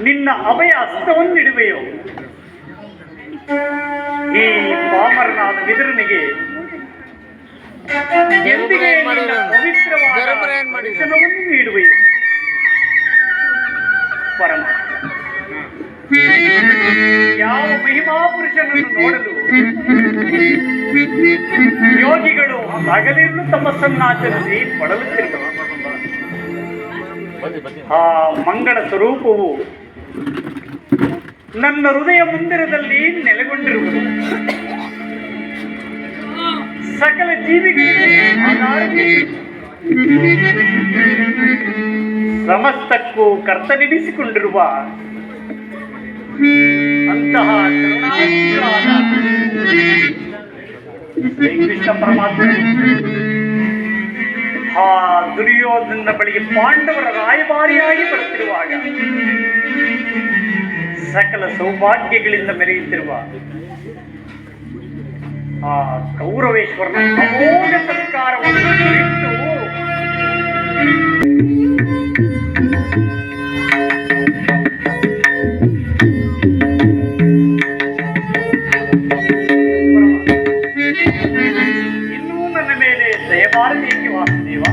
ನಿನ್ನ ಅಭಯ ಹಸ್ತವನ್ನಿಡುವೆಯೋ? ಈ ಪಾಮರನಾದ ವಿದುರನಿಗೆ ಎಂದಿಗೆ ನಿನ್ನ ಪವಿತ್ರವಾದ ದರ್ಶನವನ್ನು ನೀಡುವೆಯೋ? ಪರಮ ಯಾವ ಮಹಿಮಾ ಪುರುಷನನ್ನು ನೋಡಲು ಯೋಗಿಗಳು ಹಗಲಿರುಳು ತಪಸ್ಸನ್ನಾಚರಿಸಿ ಬಳಲುತ್ತಿರುವ ಆ ಮಂಗಳ ಸ್ವರೂಪವು ನನ್ನ ಹೃದಯ ಮಂದಿರದಲ್ಲಿ ನೆಲೆಗೊಂಡಿರುವುದು. ಸಕಲ ಜೀವಿಗಳಿಗೆ ಸಮಸ್ತಕ್ಕೂ ಕರ್ತನೆನಿಸಿಕೊಂಡಿರುವ ಅಂತಹ ಕರುಣಾಮೂರ್ತಿಯಾದ ಶ್ರೀಕೃಷ್ಣ ಪರಮಾತ್ಮ ಆ ದುರ್ಯೋಧನ ಬಳಿಗೆ ಪಾಂಡವರ ರಾಯಭಾರಿಯಾಗಿ ಬರುತ್ತಿರುವಾಗ ಸಕಲ ಸೌಭಾಗ್ಯಗಳಿಂದ ಮೆರೆಯುತ್ತಿರುವ ಆ ಕೌರವೇಶ್ವರನ ಅಮೋಘ ಸಂಸ್ಕಾರವನ್ನು ಇಟ್ಟು ಇನ್ನೂ ನನ್ನ ಮೇಲೆ ದಯಮಾಡಬೇಕೆ ವಾಸುದೇವ.